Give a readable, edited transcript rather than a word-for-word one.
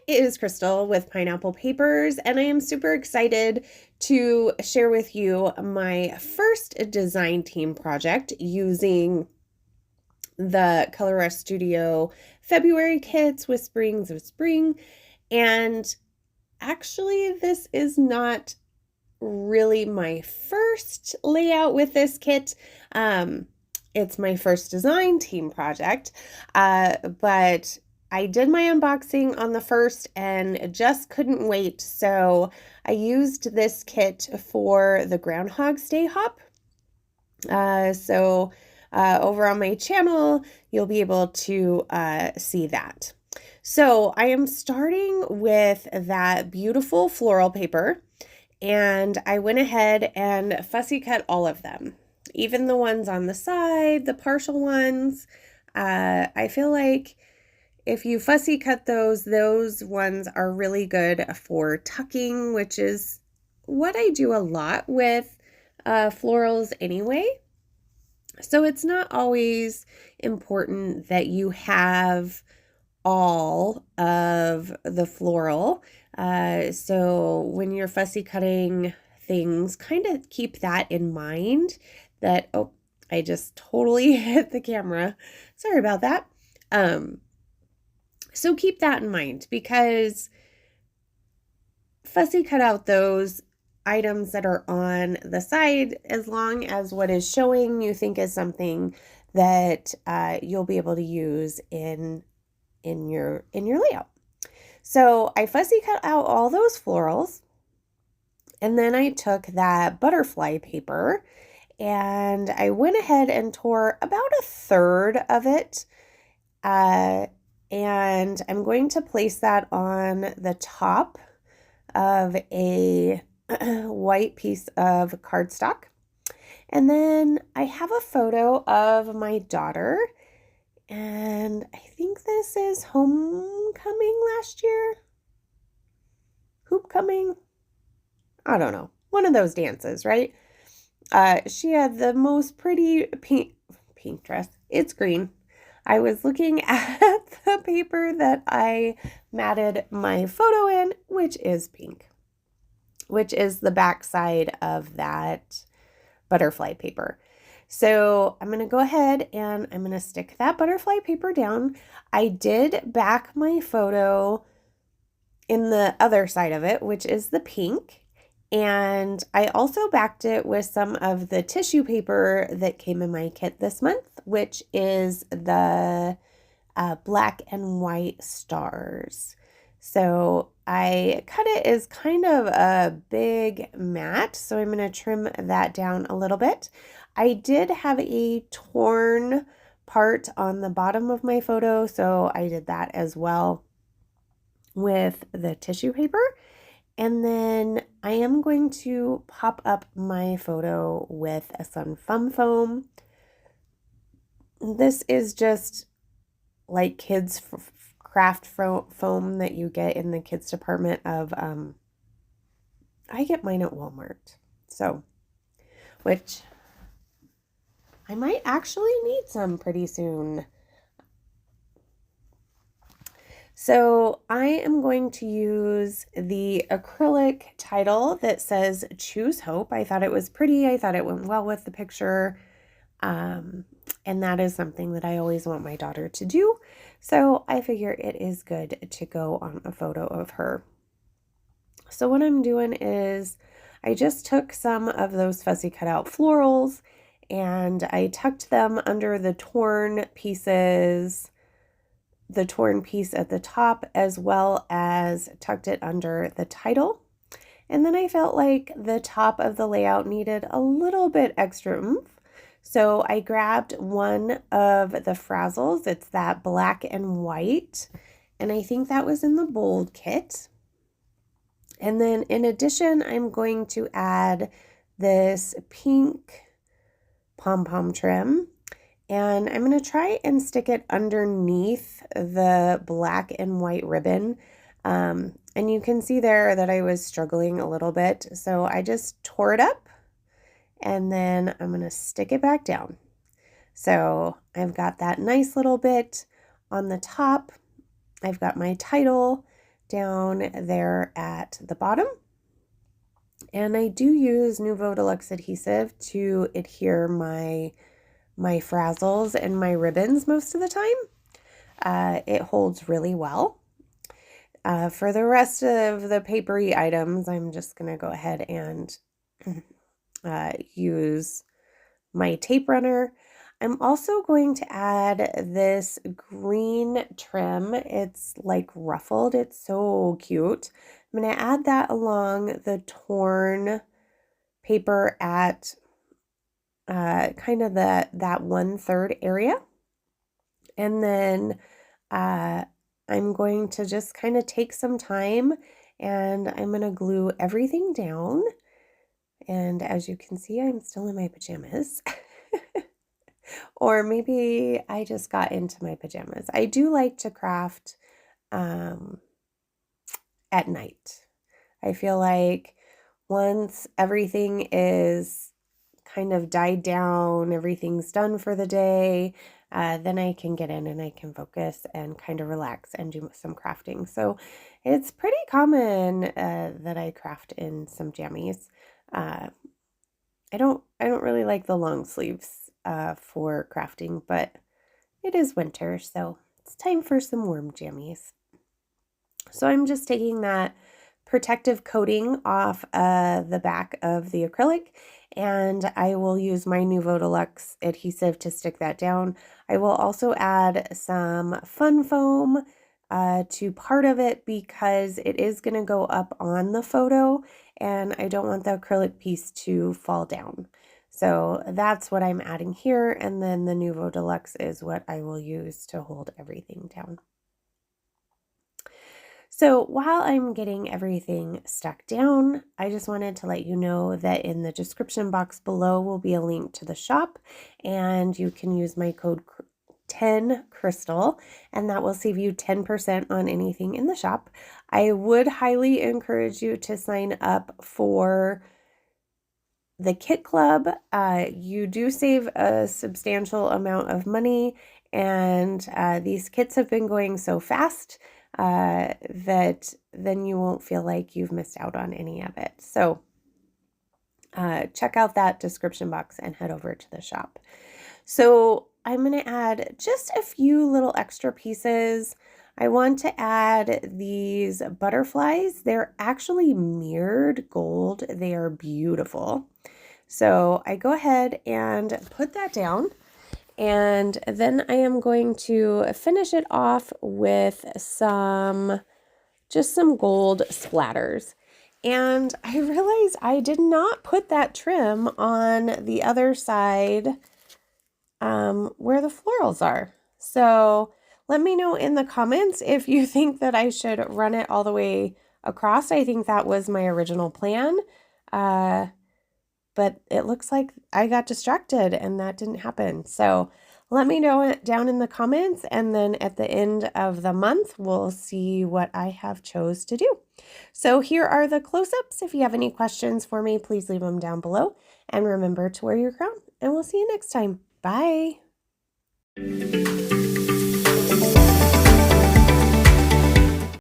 it is Crystal with Pineapple Papers, and I am super excited to share with you my first design team project using the Color Rush Studio February kits, Whisperings of Spring. And actually, this is not really my first layout with this kit. It's my first design team project, but I did my unboxing on the first and just couldn't wait. So I used this kit for the Groundhog's Day hop. Over on my channel, you'll be able to see that. So I am starting with that beautiful floral paper, and I went ahead and fussy cut all of them, even the ones on the side, the partial ones. I feel like if you fussy cut those ones are really good for tucking, which is what I do a lot with florals anyway. So it's not always important that you have all of the floral. So when you're fussy cutting things, kind of keep that in mind that, oh, I just totally hit the camera. Sorry about that. So keep that in mind, because fussy cut out those items that are on the side as long as what is showing you think is something that you'll be able to use in your layout. So I fussy cut out all those florals, and then I took that butterfly paper and I went ahead and tore about a third of it, and I'm going to place that on the top of a white piece of cardstock. And then I have a photo of my daughter, and I think this is homecoming last year. Hoopcoming? I don't know. One of those dances, right? She had the most pretty pink dress. It's green. I was looking at the paper that I matted my photo in, which is pink, which is the back side of that butterfly paper. So I'm going to go ahead and I'm going to stick that butterfly paper down. I did back my photo in the other side of it, which is the pink. And I also backed it with some of the tissue paper that came in my kit this month, which is the black and white stars. So I cut it as kind of a big mat, so I'm going to trim that down a little bit. I did have a torn part on the bottom of my photo, so I did that as well with the tissue paper. And then I am going to pop up my photo with some foam. This is just like kids craft foam that you get in the kids department of, I get mine at Walmart. So, which I might actually need some pretty soon. So I am going to use the acrylic title that says Choose Hope. I thought it was pretty. I thought it went well with the picture. And that is something that I always want my daughter to do. So I figure it is good to go on a photo of her. So what I'm doing is I just took some of those fussy cut out florals and I tucked them under the torn pieces, the torn piece at the top, as well as tucked it under the title. And then I felt like the top of the layout needed a little bit extra oomph. So I grabbed one of the frazzles. It's that black and white, and I think that was in the bold kit. And then in addition, I'm going to add this pink pom-pom trim, and I'm going to try and stick it underneath the black and white ribbon. And you can see there that I was struggling a little bit. So I just tore it up and then I'm going to stick it back down. So I've got that nice little bit on the top. I've got my title down there at the bottom. And I do use Nouveau Deluxe adhesive to adhere my frazzles and my ribbons most of the time. It holds really well. For the rest of the papery items, I'm just going to go ahead and use my tape runner. I'm also going to add this green trim. It's like ruffled. It's so cute. I'm going to add that along the torn paper at kind of that 1/3 area. And then I'm going to just kind of take some time and I'm going to glue everything down. And as you can see, I'm still in my pajamas. Or maybe I just got into my pajamas. I do like to craft at night. I feel like once everything is kind of died down, everything's done for the day, then I can get in and I can focus and kind of relax and do some crafting. So it's pretty common that I craft in some jammies. I don't really like the long sleeves for crafting, but it is winter, so it's time for some warm jammies. So I'm just taking that protective coating off the back of the acrylic, and I will use my Nouveau Deluxe adhesive to stick that down. I will also add some fun foam to part of it because it is going to go up on the photo and I don't want the acrylic piece to fall down. So that's what I'm adding here, and then the Nouveau Deluxe is what I will use to hold everything down. So while I'm getting everything stuck down, I just wanted to let you know that in the description box below will be a link to the shop, and you can use my code 10crystal, and that will save you 10% on anything in the shop. I would highly encourage you to sign up for the kit club. You do save a substantial amount of money, and these kits have been going so fast that then you won't feel like you've missed out on any of it. So check out that description box and head over to the shop. So I'm going to add just a few little extra pieces. I want to add these butterflies. They're actually mirrored gold. They are beautiful. So I go ahead and put that down. And then I am going to finish it off with just some gold splatters. And I realized I did not put that trim on the other side where the florals are. So let me know in the comments if you think that I should run it all the way across. I think that was my original plan. But it looks like I got distracted and that didn't happen. So let me know down in the comments, and then at the end of the month, we'll see what I have chose to do. So here are the close-ups. If you have any questions for me, please leave them down below. And remember to wear your crown, and we'll see you next time. Bye.